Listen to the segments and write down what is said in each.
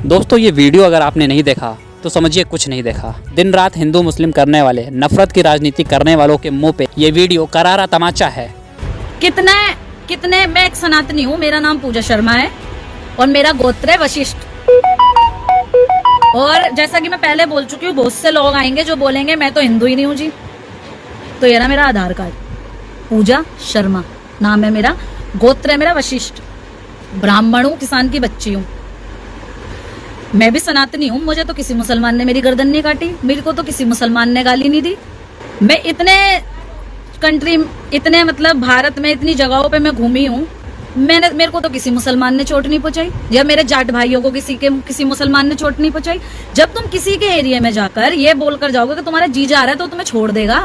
दोस्तों ये वीडियो अगर आपने नहीं देखा तो समझिए कुछ नहीं देखा। दिन रात हिंदू मुस्लिम करने वाले, नफरत की राजनीति करने वालों के मुंह पे ये वीडियो करारा तमाचा है। कितने मैं एक सनातनी हूँ, मेरा नाम पूजा शर्मा है और मेरा गोत्र है वशिष्ठ। और जैसा कि मैं पहले बोल चुकी हूँ, बहुत से लोग आएंगे जो बोलेंगे मैं तो हिंदू ही नहीं हूँ जी। तो ये रहा मेरा आधार कार्ड, पूजा शर्मा नाम है मेरा, गोत्र है मेरा वशिष्ठ, ब्राह्मण हूँ, किसान की बच्ची हूँ। मैं भी सनातनी हूँ, मुझे तो किसी मुसलमान ने मेरी गर्दन नहीं काटी, मेरे को तो किसी मुसलमान ने गाली नहीं दी। मैं इतने मतलब भारत में इतनी जगहों पे मैं घूमी हूँ, मेरे को तो किसी मुसलमान ने चोट नहीं पहुंचाई, या मेरे जाट भाइयों को किसी मुसलमान ने चोट नहीं पहुंचाई। जब तुम किसी के एरिया में जाकर ये बोलकर जाओगे कि तुम्हारा जीजा आ रहा है तो तुम्हें छोड़ देगा,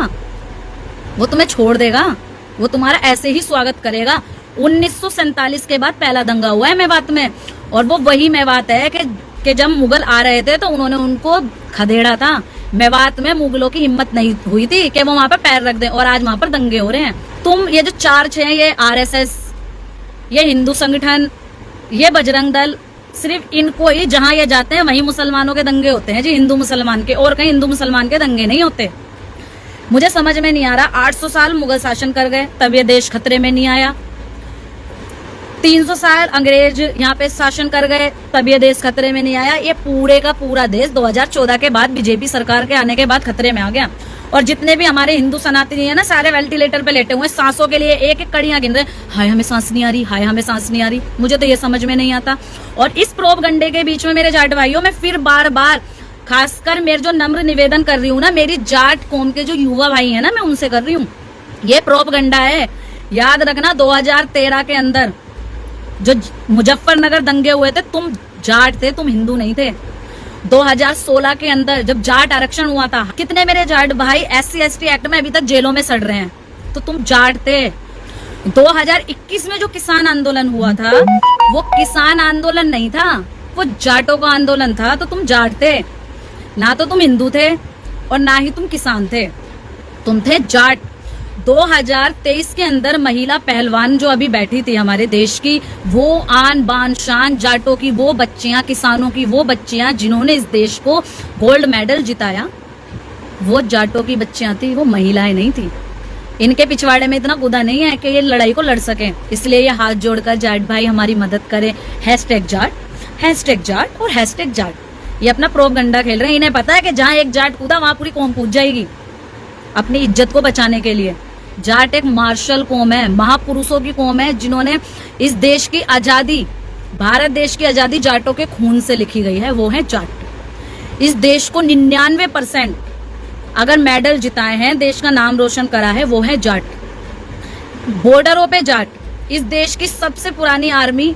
वो तुम्हें छोड़ देगा, वो तुम्हारा ऐसे ही स्वागत करेगा। 1947 के बाद पहला दंगा हुआ है मेवात में, और वो वही मेवात है कि जब मुगल आ रहे थे तो उन्होंने उनको खदेड़ा था। मेवात में मुगलों की हिम्मत नहीं हुई थी कि वो वहां पर पैर रख दें, और आज वहां पर दंगे हो रहे हैं। तुम ये जो चार्ज है, ये आरएसएस, ये हिंदू संगठन, ये बजरंग दल, सिर्फ इनको ही जहां ये जाते हैं वहीं मुसलमानों के दंगे होते हैं जी, हिंदू मुसलमान के, और कहीं हिंदू मुसलमान के दंगे नहीं होते। मुझे समझ में नहीं आ रहा, 800 साल मुगल शासन कर गए तब ये देश खतरे में नहीं आया, 300 साल अंग्रेज यहाँ पे शासन कर गए तब ये देश खतरे में नहीं आया। ये पूरे का पूरा देश 2014 के बाद बीजेपी सरकार के आने के बाद खतरे में आ गया। और जितने भी हमारे हिंदू सनातनी है ना, सारे वेंटिलेटर पे लेटे हुए, सांसों के लिए एक एक कड़ियां गिन रहे, हाय हमें सांस नहीं आ रही, हाय हमें सांस नहीं आ रही। मुझे तो ये समझ में नहीं आता। और इस प्रोपगंडे के बीच में मेरे जाट भाइयों, मैं फिर बार बार खासकर मेरे जो नम्र निवेदन कर रही हूँ ना, मेरी जाट कौम के जो युवा भाई है ना, मैं उनसे कर रही हूँ, ये प्रोपगंडा है। याद रखना 2013 के अंदर जो मुजफ्फरनगर दंगे हुए थे, तुम जाट थे, तुम हिंदू नहीं थे। 2016 के अंदर जब जाट आरक्षण हुआ था, कितने मेरे जाट भाई SC ST एक्ट में अभी तक जेलों में सड़ रहे हैं, तो तुम जाट थे। 2021 में जो किसान आंदोलन हुआ था, वो किसान आंदोलन नहीं था, वो जाटों का आंदोलन था। तो तुम जाट थे, ना तो तुम हिंदू थे और ना ही तुम किसान थे, तुम थे जाट। 2023 के अंदर महिला पहलवान जो अभी बैठी थी हमारे देश की, वो आन बान शान जाटों की वो बच्चियां, किसानों की वो बच्चियां जिन्होंने इस देश को गोल्ड मेडल जिताया, वो जाटों की बच्चियां थी, वो महिलाएं नहीं थी। इनके पिछवाड़े में इतना गुदा नहीं है कि ये लड़ाई को लड़ सके, इसलिए ये हाथ जोड़कर जाट भाई हमारी मदद करें। #जाट और #जाट, ये अपना प्रोपगंडा खेल रहे हैं। इन्हें पता है कि जहां एक जाट कूदा वहां पूरी कौम कूद जाएगी अपनी इज्जत को बचाने के लिए। जाट एक मार्शल कौम है, महापुरुषों की कौम है, जिन्होंने इस देश की आजादी, भारत देश की आजादी जाटों के खून से लिखी गई है, वो है जाट। इस देश को 99% अगर मेडल जिताए हैं, देश का नाम रोशन करा है, वो है जाट। बॉर्डरों पे जाट, इस देश की सबसे पुरानी आर्मी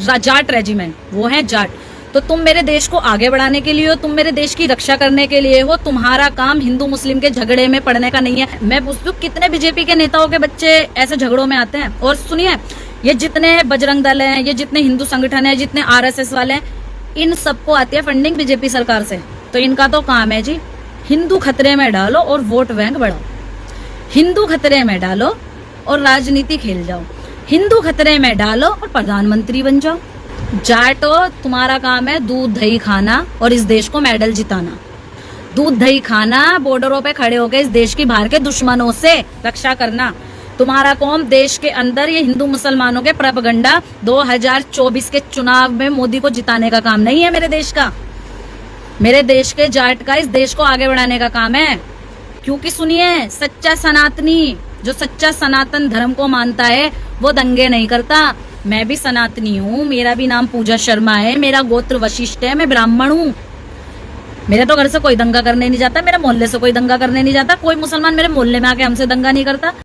जाट रेजिमेंट, वो है जाट। तो तुम मेरे देश को आगे बढ़ाने के लिए हो, तुम मेरे देश की रक्षा करने के लिए हो, तुम्हारा काम हिंदू मुस्लिम के झगड़े में पड़ने का नहीं है। मैं पूछती हूँ, कितने बीजेपी के नेताओं के बच्चे ऐसे झगड़ों में आते हैं? और सुनिए, ये जितने बजरंग दल हैं, ये जितने हिंदू संगठन है, जितने RSS वाले हैं, इन सबको आती है फंडिंग बीजेपी सरकार से। तो इनका तो काम है जी, हिंदू खतरे में डालो और वोट बैंक बढ़ाओ, हिंदू खतरे में डालो और राजनीति खेल जाओ, हिंदू खतरे में डालो और प्रधानमंत्री बन जाओ। जाटो, तुम्हारा काम है दूध दही खाना और इस देश को मेडल जिताना, दूध दही खाना, बॉर्डरों पे खड़े होकर इस देश की बाहर के दुश्मनों से रक्षा करना। तुम्हारा कौम देश के अंदर ये हिंदू मुसलमानों के प्रोपगंडा 2024 के चुनाव में मोदी को जिताने का काम नहीं है मेरे देश का। मेरे देश के जाट का इस देश को आगे बढ़ाने का काम है। क्योंकि सुनिए, सच्चा सनातनी, जो सच्चा सनातन धर्म को मानता है, वो दंगे नहीं करता। मैं भी सनातनी हूँ, मेरा भी नाम पूजा शर्मा है, मेरा गोत्र वशिष्ठ है, मैं ब्राह्मण हूँ। मेरे तो घर से कोई दंगा करने नहीं जाता, मेरे मोहल्ले से कोई दंगा करने नहीं जाता, कोई मुसलमान मेरे मोहल्ले में आके हमसे दंगा नहीं करता।